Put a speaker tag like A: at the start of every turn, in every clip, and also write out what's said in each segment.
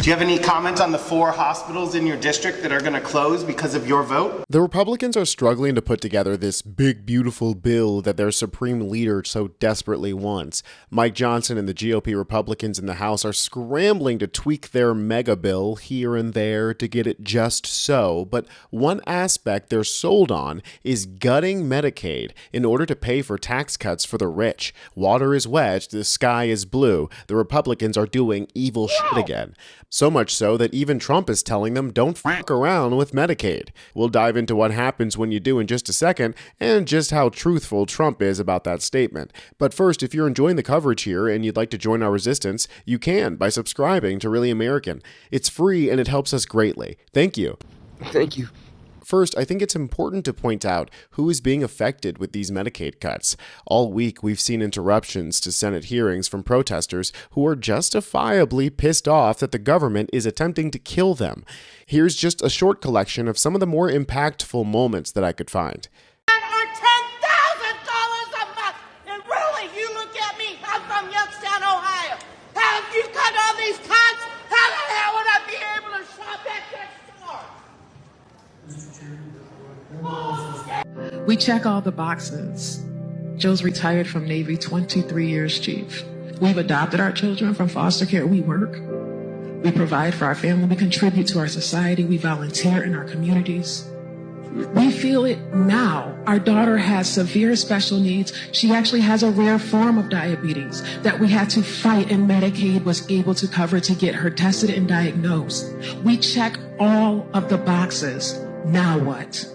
A: Do you have any comment on the 4 hospitals in your district that are going to close because of your vote?
B: The Republicans are struggling to put together this big, beautiful bill that their supreme leader so desperately wants. Mike Johnson and the GOP Republicans in the House are scrambling to tweak their mega bill here and there to get it just so, but one aspect they're sold on is gutting Medicaid in order to pay for tax cuts for the rich. Water is wet, the sky is blue. The Republicans are doing evil shit again. So much so that even Trump is telling them don't fuck around with Medicaid. We'll dive into what happens when you do in just a second, and just how truthful Trump is about that statement. But first, if you're enjoying the coverage here and you'd like to join our resistance, you can by subscribing to Really American. It's free and it helps us greatly. Thank you.
C: Thank you.
B: First, I think it's important to point out who is being affected with these Medicaid cuts. All week, we've seen interruptions to Senate hearings from protesters who are justifiably pissed off that the government is attempting to kill them. Here's just a short collection of some of the more impactful moments that I could find.
D: $10,000 a month. And really, you look at me, I'm from Youngstown, Ohio. How if you cut all these cuts, how the hell would I be able to shop at that store?
E: We check all the boxes. Joe's retired from Navy, 23 years chief. We've adopted our children from foster care. We work. We provide for our family. We contribute to our society. We volunteer in our communities. We feel it now. Our daughter has severe special needs. She actually has a rare form of diabetes that we had to fight, and Medicaid was able to cover to get her tested and diagnosed. We check all of the boxes. Now what?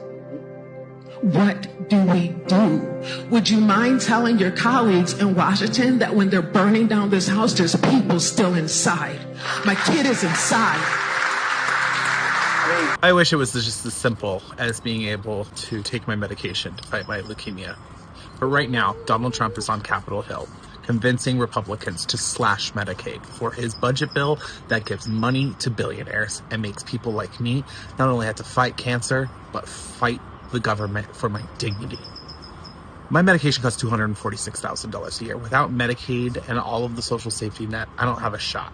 E: What do we do? Would you mind telling your colleagues in Washington that when they're burning down this house, there's people still inside? My kid is inside.
F: I wish it was just as simple as being able to take my medication to fight my leukemia. But right now, Donald Trump is on Capitol Hill, convincing Republicans to slash Medicaid for his budget bill that gives money to billionaires and makes people like me not only have to fight cancer, but fight the government for my dignity. My medication costs $246,000 a year. Without Medicaid and all of the social safety net, I don't have a shot.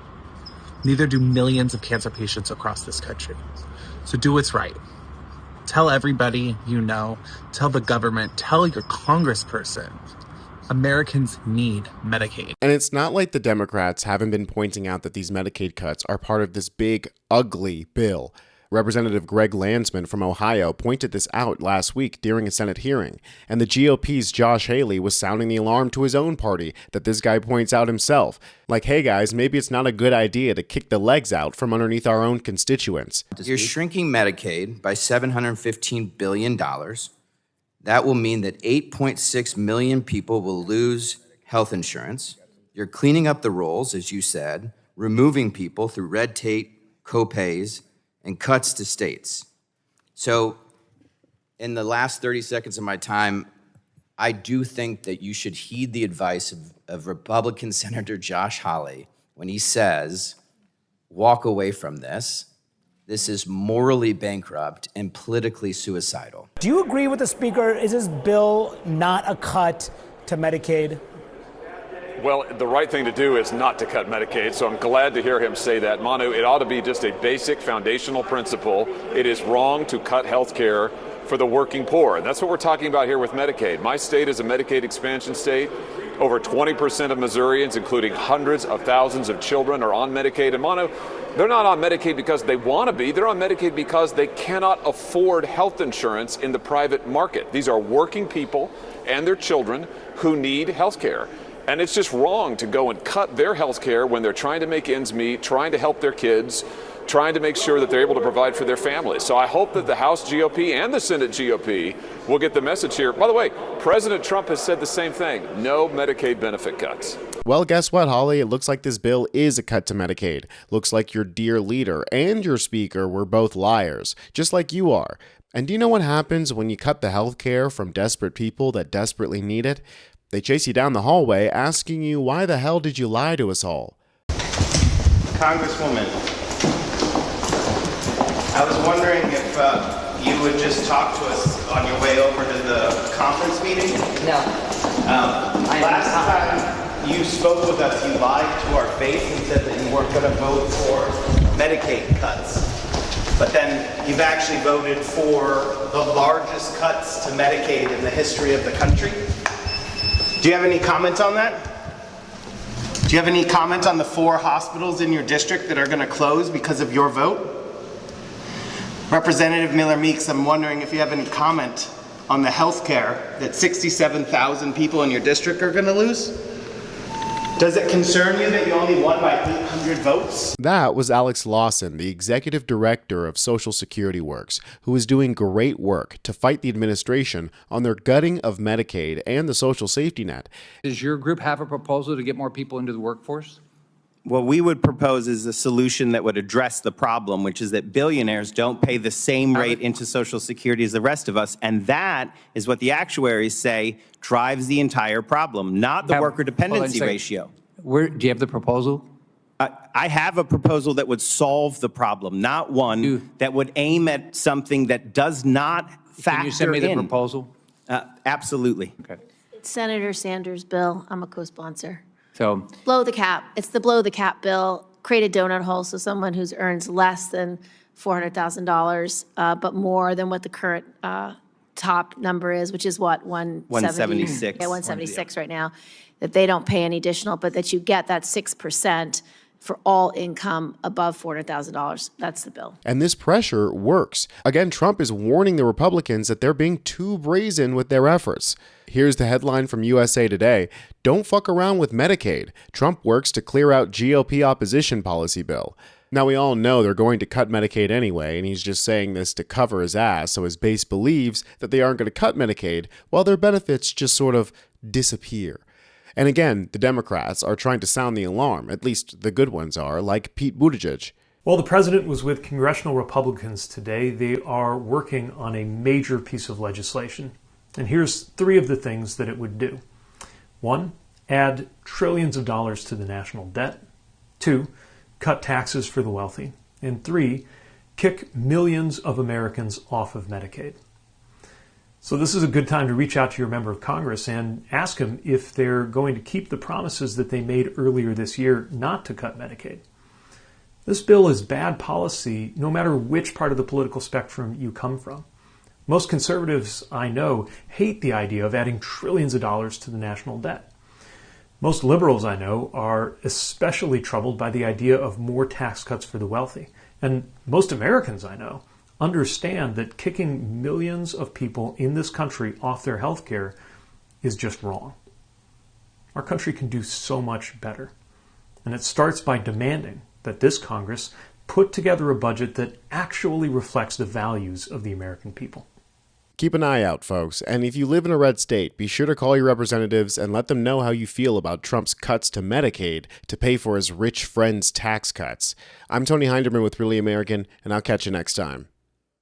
F: Neither do millions of cancer patients across this country. So do what's right. Tell everybody you know, tell the government, tell your congressperson. Americans need Medicaid.
B: And it's not like the Democrats haven't been pointing out that these Medicaid cuts are part of this big, ugly bill. Representative Greg Landsman from Ohio pointed this out last week during a Senate hearing, and the GOP's Josh Haley was sounding the alarm to his own party that this guy points out himself. Like, hey guys, maybe it's not a good idea to kick the legs out from underneath our own constituents.
C: You're shrinking Medicaid by $715 billion. That will mean that 8.6 million people will lose health insurance. You're cleaning up the rolls, as you said, removing people through red tape, co-pays, and cuts to states. So in the last 30 seconds of my time, I do think that you should heed the advice of Republican Senator Josh Hawley when he says, walk away from this. This is morally bankrupt and politically suicidal.
G: Do you agree with the Speaker? Is this bill not a cut to Medicaid?
H: Well, the right thing to do is not to cut Medicaid, so I'm glad to hear him say that. Manu, it ought to be just a basic foundational principle. It is wrong to cut health care for the working poor, and that's what we're talking about here with Medicaid. My state is a Medicaid expansion state. Over 20% of Missourians, including hundreds of thousands of children, are on Medicaid. And Manu, they're not on Medicaid because they want to be. They're on Medicaid because they cannot afford health insurance in the private market. These are working people and their children who need health care. And it's just wrong to go and cut their health care when they're trying to make ends meet, trying to help their kids, trying to make sure that they're able to provide for their families. So I hope that the House GOP and the Senate GOP will get the message here. By the way, President Trump has said the same thing. No Medicaid benefit cuts.
B: Well, guess what, Holly? It looks like this bill is a cut to Medicaid. Looks like your dear leader and your speaker were both liars, just like you are. And do you know what happens when you cut the health care from desperate people that desperately need it? They chase you down the hallway asking you, why the hell did you lie to us all?
A: Congresswoman, I was wondering if you would just talk to us on your way over to the conference meeting.
I: No.
A: Last time you spoke with us, you lied to our face and said that you weren't going to vote for Medicaid cuts. But then you've actually voted for the largest cuts to Medicaid in the history of the country. Do you have any comment on that? Do you have any comment on the 4 hospitals in your district that are going to close because of your vote? Representative Miller-Meeks, I'm wondering if you have any comment on the health care that 67,000 people in your district are going to lose? Does it concern you that you only won by 800 votes?
B: That was Alex Lawson, the executive director of Social Security Works, who is doing great work to fight the administration on their gutting of Medicaid and the social safety net.
I: Does your group have a proposal to get more people into the workforce?
A: What we would propose is a solution that would address the problem, which is that billionaires don't pay the same rate into Social Security as the rest of us, and that is what the actuaries say drives the entire problem, not the worker dependency ratio.
I: Do you have the proposal?
A: I have a proposal that would solve the problem, not one that would aim at something that does not factor in.
I: Can you send me the proposal?
A: Absolutely.
I: Okay.
J: It's Senator Sanders' bill. I'm a co-sponsor.
I: So
J: Blow the cap. It's the blow the cap bill. Create a donut hole so someone who earns less than $400,000, but more than what the current top number is, which is what,
A: 176.
J: Yeah, 176 right now, that they don't pay any additional, but that you get that 6% for all income above $400,000. That's the bill.
B: And this pressure works. Again, Trump is warning the Republicans that they're being too brazen with their efforts. Here's the headline from USA Today. Don't fuck around with Medicaid. Trump works to clear out GOP opposition policy bill. Now, we all know they're going to cut Medicaid anyway, and he's just saying this to cover his ass, so his base believes that they aren't going to cut Medicaid while their benefits just sort of disappear. And again, the Democrats are trying to sound the alarm, at least the good ones are, like Pete Buttigieg.
K: While the president was with congressional Republicans today, they are working on a major piece of legislation. And here's 3 of the things that it would do. 1, add trillions of dollars to the national debt. 2, cut taxes for the wealthy. And 3, kick millions of Americans off of Medicaid. So this is a good time to reach out to your member of Congress and ask them if they're going to keep the promises that they made earlier this year not to cut Medicaid. This bill is bad policy no matter which part of the political spectrum you come from. Most conservatives I know hate the idea of adding trillions of dollars to the national debt. Most liberals I know are especially troubled by the idea of more tax cuts for the wealthy. And most Americans I know understand that kicking millions of people in this country off their health care is just wrong. Our country can do so much better. And it starts by demanding that this Congress put together a budget that actually reflects the values of the American people.
B: Keep an eye out, folks, and if you live in a red state, be sure to call your representatives and let them know how you feel about Trump's cuts to Medicaid to pay for his rich friends' tax cuts. I'm Tony Hinderman with Really American, and I'll catch you next time.